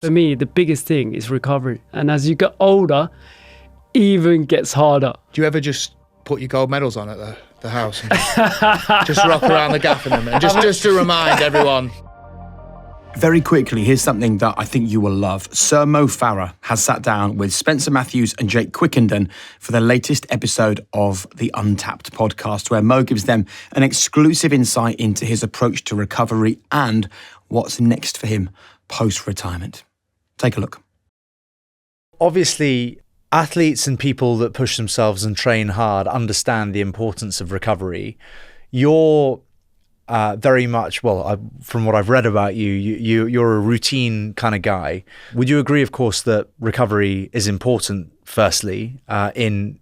For me, the biggest thing is recovery. And as you get older, even gets harder. Do you ever just put your gold medals on at the house and just rock around the gaff in them? And just to remind everyone. Very quickly, here's something that I think you will love. Sir Mo Farah has sat down with Spencer Matthews and Jake Quickenden for the latest episode of the Untapped podcast, where Mo gives them an exclusive insight into his approach to recovery and what's next for him post-retirement. Take a look. Obviously, athletes and people that push themselves and train hard understand the importance of recovery. You're very much, from what I've read about you're a routine kind of guy. Would you agree, of course, that recovery is important, firstly, in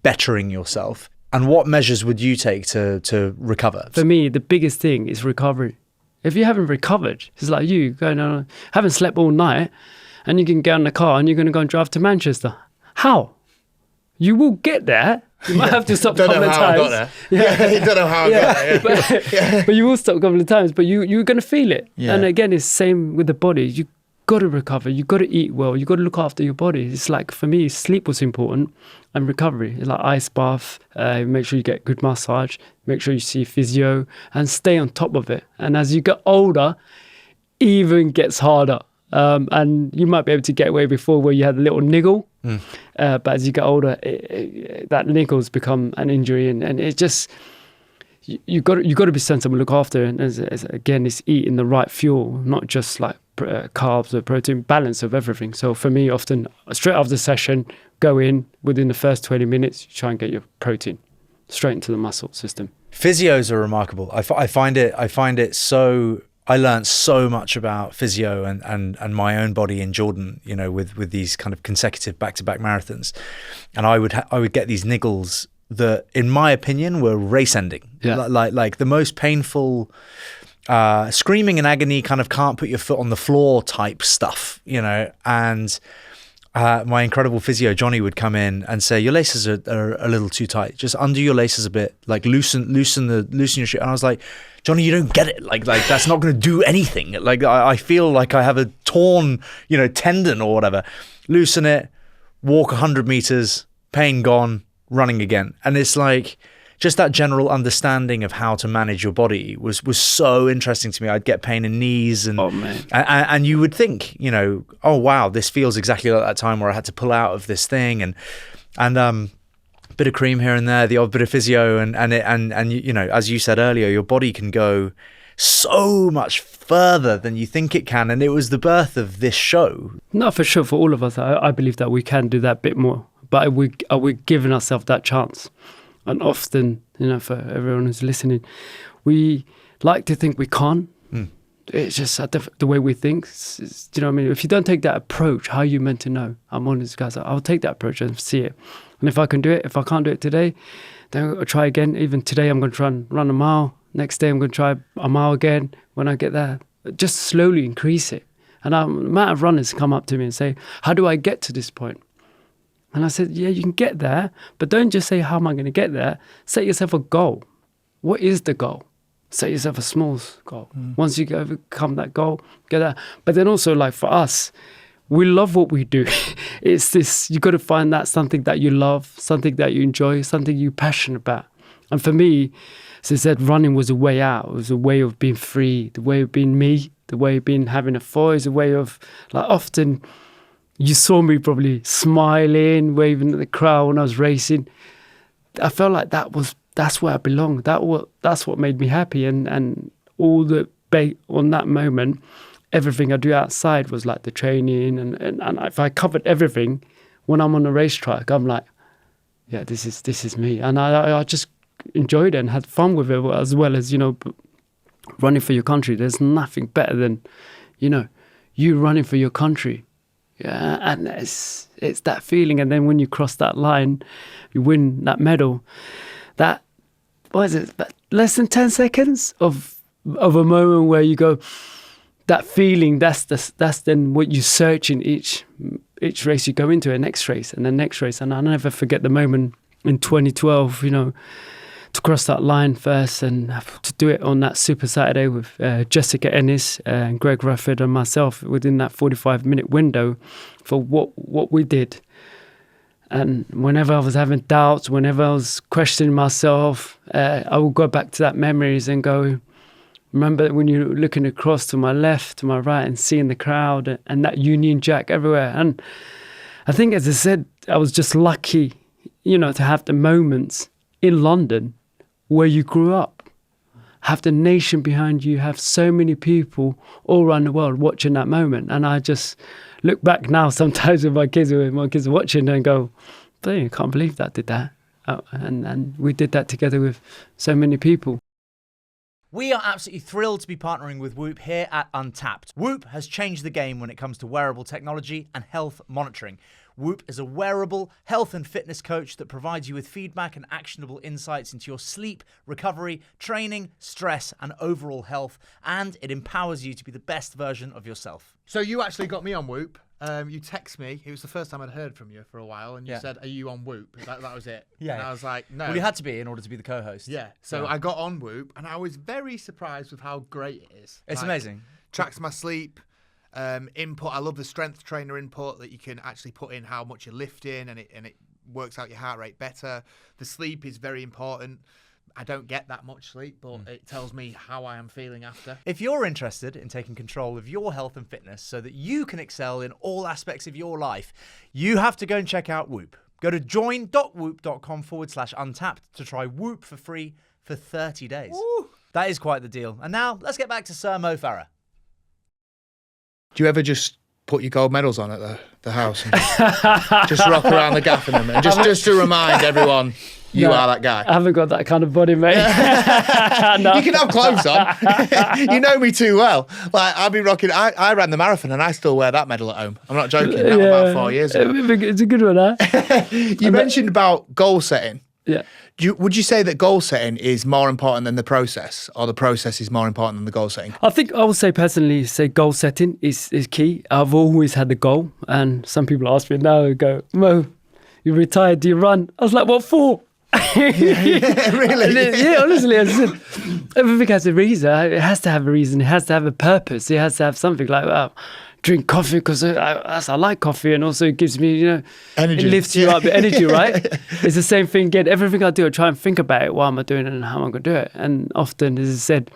bettering yourself? And what measures would you take to recover? For me, the biggest thing is recovery. If you haven't recovered, it's like you going on, haven't slept all night, and you can get in the car and you're going to go and drive to Manchester. How? You will get there. You might have to stop a couple of times. You don't know how I got there. But you will stop a couple of times, but you're going to feel it. Yeah. And again, it's the same with the body. You got to recover. You got to eat well. You got to look after your body. It's like, for me, sleep was important and recovery. It's like ice bath, make sure you get good massage, make sure you see physio and stay on top of it. And as you get older, even gets harder. And you might be able to get away before where you had a little niggle. But as you get older, that niggle's become an injury, and it just you got to be sensible, look after, and again, it's eating the right fuel, not just like carbs or protein, balance of everything. So for me, often straight after the session, go in within the first 20 minutes, you try and get your protein straight into the muscle system. Physios are remarkable. I find it so. I learned so much about physio and my own body in Jordan, with these kind of consecutive back-to-back marathons. And I would get these niggles that, in my opinion, were race-ending. Yeah. Like the most painful, screaming in agony, kind of can't put your foot on the floor type stuff, and my incredible physio, Johnny, would come in and say, your laces are a little too tight. Just undo your laces a bit, like loosen your shit. And I was like, Johnny, you don't get it. Like that's not going to do anything. Like I feel like I have a torn, tendon or whatever. Loosen it, walk 100 meters, pain gone, running again. And it's like, just that general understanding of how to manage your body was so interesting to me. I'd get pain in knees and you would think, oh wow, this feels exactly like that time where I had to pull out of this thing and bit of cream here and there, the odd bit of physio and as you said earlier, your body can go so much further than you think it can. And it was the birth of this show. No, for sure, for all of us, I believe that we can do that bit more. But are we giving ourselves that chance? And often, for everyone who's listening, we like to think we can't. It's just the way we think. Do you know what I mean? If you don't take that approach, how are you meant to know? I'm one of these guys. I'll take that approach and see it. And if I can do it, if I can't do it today, then I'll try again. Even today, I'm going to try and run a mile. Next day, I'm going to try a mile again. When I get there, just slowly increase it. And the amount of runners come up to me and say, how do I get to this point? And I said, yeah, you can get there, but don't just say, how am I going to get there? Set yourself a goal. What is the goal? Set yourself a small goal. Once you overcome that goal, get there. But then also, like for us, we love what we do. It's this, you got to find that something that you love, something that you enjoy, something you're passionate about. And for me, as I said, running was a way out. It was a way of being free, the way of being me, the way of being having a voice, a way of, like, often you saw me probably smiling, waving at the crowd when I was racing. I felt like that's where I belonged. That's what made me happy. And all the on that moment, everything I do outside was like the training. And if I covered everything, when I'm on a racetrack, I'm like, yeah, this is me. And I just enjoyed it and had fun with it, as well as, running for your country. There's nothing better than, you running for your country. Yeah, and it's that feeling. And then when you cross that line, you win that medal. That, what is it? Less than 10 seconds of a moment where you go, that feeling. That's then what you search in each race you go into, a next race and the next race. And I'll never forget the moment in 2012. to cross that line first and have to do it on that Super Saturday with Jessica Ennis and Greg Rufford and myself within that 45-minute window for what we did. And whenever I was having doubts, whenever I was questioning myself, I would go back to that memories and go, remember when you're looking across to my left, to my right and seeing the crowd and that Union Jack everywhere. And I think, as I said, I was just lucky, to have the moments in London where you grew up. Have the nation behind you, have so many people all around the world watching that moment. And I just look back now sometimes with my kids are watching and go, I can't believe that did that. And we did that together with so many people. We are absolutely thrilled to be partnering with Whoop here at Untapped. Whoop has changed the game when it comes to wearable technology and health monitoring. Whoop is a wearable health and fitness coach that provides you with feedback and actionable insights into your sleep, recovery, training, stress, and overall health, and it empowers you to be the best version of yourself. So you actually got me on Whoop. You text me. It was the first time I'd heard from you for a while, and you said, "Are you on Whoop?" That was it. Yeah. And I was like, "No." Well, you had to be in order to be the co-host. Yeah. So I got on Whoop, and I was very surprised with how great it is. It's amazing. Tracks my sleep. Input. I love the strength trainer input that you can actually put in how much you're lifting, and it works out your heart rate better. The sleep is very important. I don't get that much sleep, but it tells me how I am feeling after. If you're interested in taking control of your health and fitness so that you can excel in all aspects of your life, you have to go and check out Whoop. Go to join.whoop.com/untapped to try Whoop for free for 30 days. Woo. That is quite the deal. And now let's get back to Sir Mo Farah. Do you ever just put your gold medals on at the house and just rock around the gaff in them, and just to remind everyone you are that guy? I haven't got that kind of body, mate. No. You can have clothes on. You know me too well. Like, I'll be rocking. I ran the marathon and I still wear that medal at home. I'm not joking. That was about 4 years ago. It's a good one, huh? You mentioned about goal setting. Yeah. Would you say that goal setting is more important than the process, or the process is more important than the goal setting? I think I would say goal setting is key. I've always had the goal, and some people ask me now, go, Mo, you retired, do you run? I was like, what for? Really? Yeah, honestly, I said, everything has a reason. It has to have a reason. It has to have a purpose. It has to have something like, drink coffee because I like coffee, and also it gives me, energy. It lifts you up, energy, right? It's the same thing again. Everything I do, I try and think about it. Why am I doing it and how am I going to do it? And often, as I said,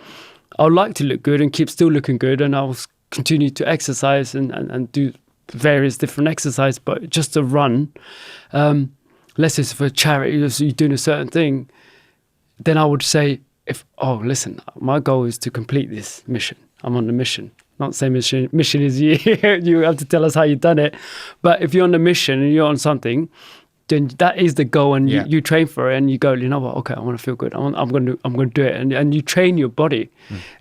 I would like to look good and keep still looking good, and I'll continue to exercise and do various different exercise, but just to run, unless it's for charity, so you're doing a certain thing, then I would say, listen, my goal is to complete this mission. I'm on the mission. Not the same mission as you. You have to tell us how you've done it. But if you're on a mission and you're on something, then that is the goal, and you train for it, and you go, you know what? Okay, I want to feel good. I'm going to do it, and you train your body.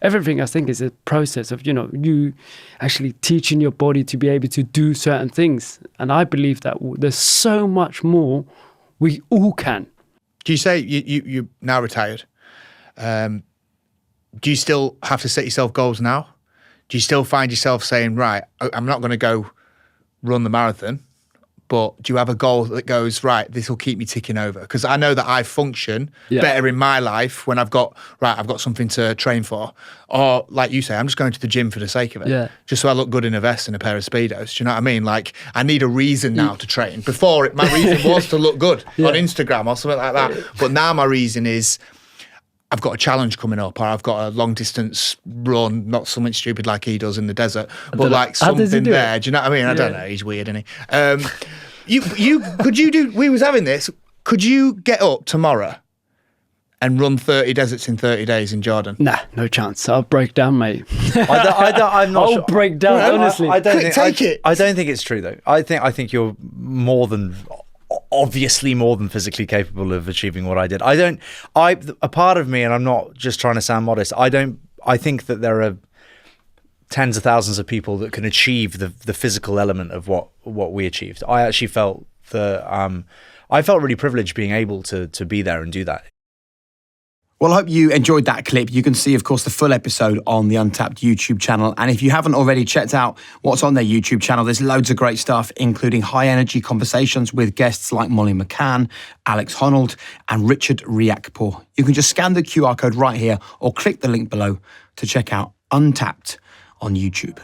Everything I think is a process of you actually teaching your body to be able to do certain things. And I believe that there's so much more we all can. Do you say you now retired? Do you still have to set yourself goals now? Do you still find yourself saying, right, I'm not going to go run the marathon, but do you have a goal that goes, right, this will keep me ticking over? Because I know that I function better in my life when I've got something to train for. Or like you say, I'm just going to the gym for the sake of it. Just so I look good in a vest and a pair of Speedos. Do you know what I mean? Like, I need a reason now to train. Before, my reason was to look good on Instagram or something like that. But now my reason is, I've got a challenge coming up, or I've got a long distance run, not something stupid like he does in the desert, but like something there. Do you know what I mean? I don't know. He's weird, isn't he? We was having this. Could you get up tomorrow and run 30 deserts in 30 days in Jordan? Nah, no chance. I'll break down, mate. I'm not sure. I'll break down, honestly. I don't think, Take it. I don't think it's true, though. I think you're obviously more than physically capable of achieving what I did. A part of me, and I'm not just trying to sound modest, I think that there are tens of thousands of people that can achieve the physical element of what we achieved. I actually felt I felt really privileged being able to be there and do that. Well, I hope you enjoyed that clip. You can see, of course, the full episode on the Untapped YouTube channel. And if you haven't already checked out what's on their YouTube channel, there's loads of great stuff, including high-energy conversations with guests like Molly McCann, Alex Honnold, and Richard Riakporhe. You can just scan the QR code right here or click the link below to check out Untapped on YouTube.